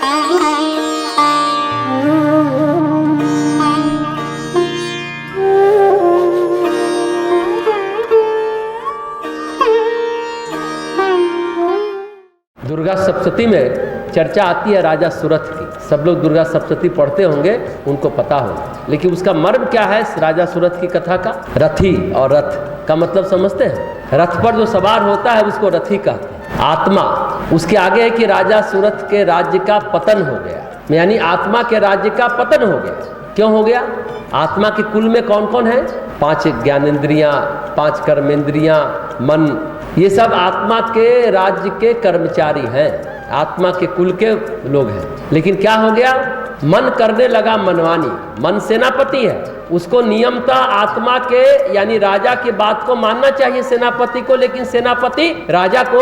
दुर्गा सप्तशती में चर्चा आती है राजा सुरथ की। सब लोग दुर्गा सप्तशती पढ़ते होंगे, उनको पता होगा, लेकिन उसका मर्म क्या है राजा सुरथ की कथा का? रथी और रथ का मतलब समझते हैं? रथ पर जो सवार होता है उसको रथी कहते हैं। आत्मा उसके आगे है कि राजा सुरथ के राज्य का पतन हो गया, यानी आत्मा के राज्य का पतन हो गया। क्यों हो गया? आत्मा के कुल में कौन कौन है? 5 ज्ञानेंद्रियां, 5 कर्मेंद्रियां, मन, ये सब आत्मा के राज्य के कर्मचारी हैं, आत्मा के कुल के लोग हैं। लेकिन क्या हो गया? मन करने लगा मनमानी। मन सेनापति है, उसको नियमता आत्मा के यानी राजा की बात को मानना चाहिए सेनापति को, लेकिन सेनापति राजा को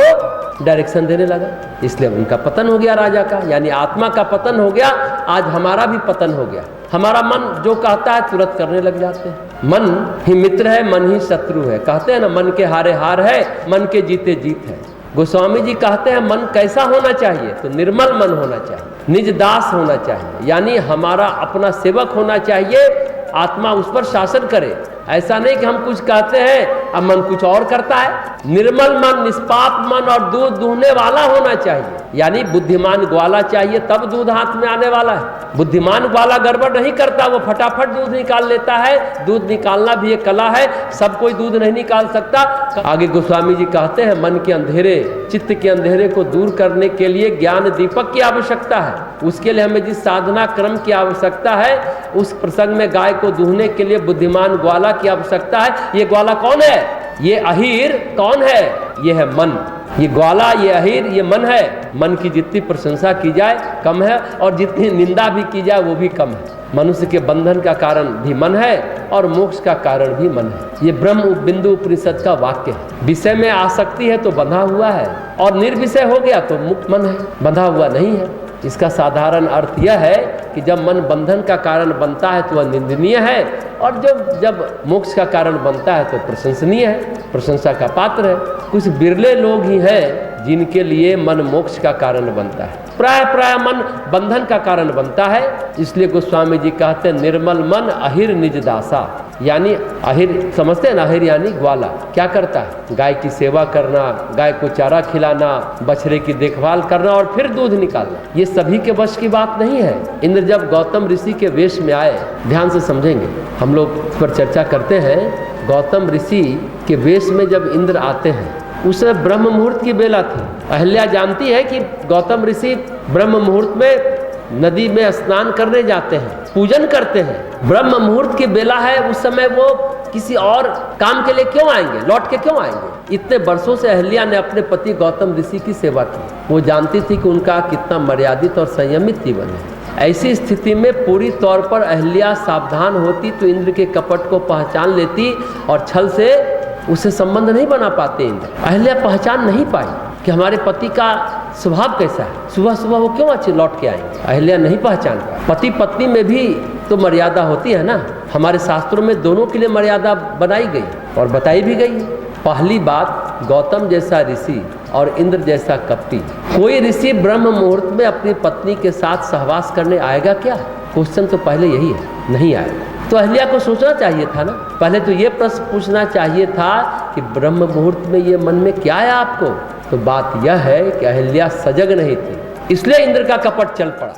डायरेक्शन देने लगा, इसलिए उनका पतन हो गया राजा का, यानी आत्मा का पतन हो गया। आज हमारा भी पतन हो गया। हमारा मन जो कहता है तुरंत करने लग जाते हैं। मन ही मित्र है, मन ही शत्रु है। कहते हैं ना, मन के हारे हार है, मन के जीते जीत है। गोस्वामी जी कहते हैं मन कैसा होना चाहिए? तो निर्मल मन होना चाहिए, निज दास होना चाहिए, यानी हमारा अपना सेवक होना चाहिए, आत्मा उस पर शासन करे। ऐसा नहीं कि हम कुछ कहते हैं अब मन कुछ और करता है। निर्मल मन, निष्पाप मन और दूध दूहने वाला होना चाहिए, यानी बुद्धिमान ग्वाला चाहिए, तब दूध हाथ में आने वाला है। बुद्धिमान ग्वाला गड़बड़ नहीं करता, वो फटाफट दूध निकाल लेता है। दूध निकालना भी एक कला है, सब कोई दूध नहीं निकाल सकता। आगे गोस्वामी जी कहते हैं मन के अंधेरे, चित्त के अंधेरे को दूर करने के लिए ज्ञान दीपक की आवश्यकता है। उसके लिए हमें जिस साधना क्रम की आवश्यकता है, उस प्रसंग में गाय को दूहने के लिए बुद्धिमान ग्वाला की आवश्यकता है। ये ग्वाला कौन है? ये अहीर कौन है? ये है मन। ये ग्वाला, ये अहीर, ये मन है। मन की जितनी प्रशंसा की जाए कम है, और जितनी निंदा भी की जाए वो भी कम है। मनुष्य के बंधन का कारण भी मन है और मोक्ष का कारण भी मन है। ये ब्रह्म बिंदु उपनिषद का वाक्य है। विषय में आसक्ति है तो बंधा हुआ है, और निर्विषय हो गया तो मुक्त मन है, बंधा हुआ नहीं है। इसका साधारण अर्थ यह है कि जब मन बंधन का कारण बनता है तो वह निंदनीय है, और जब मोक्ष का कारण बनता है तो प्रशंसनीय है, प्रशंसा का पात्र है। कुछ बिरले लोग ही हैं जिनके लिए मन मोक्ष का कारण बनता है। प्राय मन बंधन का कारण बनता है। इसलिए गोस्वामी जी कहते हैं निर्मल मन अहिर निज दासा, यानी अहिर समझते हैं ना, अहिर यानी ग्वाला। क्या करता है? गाय की सेवा करना, गाय को चारा खिलाना, बछड़े की देखभाल करना और फिर दूध निकालना, ये सभी के वश की बात नहीं है। इंद्र जब गौतम ऋषि के वेश में आए, ध्यान से समझेंगे, हम लोग इस पर चर्चा करते हैं। गौतम ऋषि के वेश में जब इंद्र आते हैं, उस ब्रह्म मुहूर्त की बेला थी। अहल्या जानती है कि गौतम ऋषि ब्रह्म मुहूर्त में नदी में स्नान करने जाते हैं, पूजन करते हैं। ब्रह्म मुहूर्त की बेला है, उस समय वो किसी और काम के लिए क्यों आएंगे? लौट के क्यों आएंगे? इतने वर्षों से अहल्या ने अपने पति गौतम ऋषि की सेवा की। वो जानती थी कि उनका कितना मर्यादित और संयमित जीवन है। ऐसी स्थिति में पूरी तौर पर अहल्या सावधान होती तो इंद्र के कपट को पहचान लेती और छल से उससे संबंध नहीं बना पाते इंद्र। अहल्या पहचान नहीं पाई कि हमारे पति का स्वभाव कैसा है, सुबह सुबह वो क्यों अच्छे लौट के आएंगे। अहल्या नहीं पहचान पाई। पति पत्नी में भी तो मर्यादा होती है ना। हमारे शास्त्रों में दोनों के लिए मर्यादा बनाई गई और बताई भी गई। पहली बात, गौतम जैसा ऋषि और इंद्र जैसा कपटी, कोई ऋषि ब्रह्म मुहूर्त में अपनी पत्नी के साथ सहवास करने आएगा क्या? क्वेश्चन तो पहले यही है, नहीं आएगा। तो अहल्या को सोचना चाहिए था ना, पहले तो ये प्रश्न पूछना चाहिए था कि ब्रह्म मुहूर्त में ये मन में क्या है आपको? तो बात यह है कि अहल्या सजग नहीं थी, इसलिए इंद्र का कपट चल पड़ा।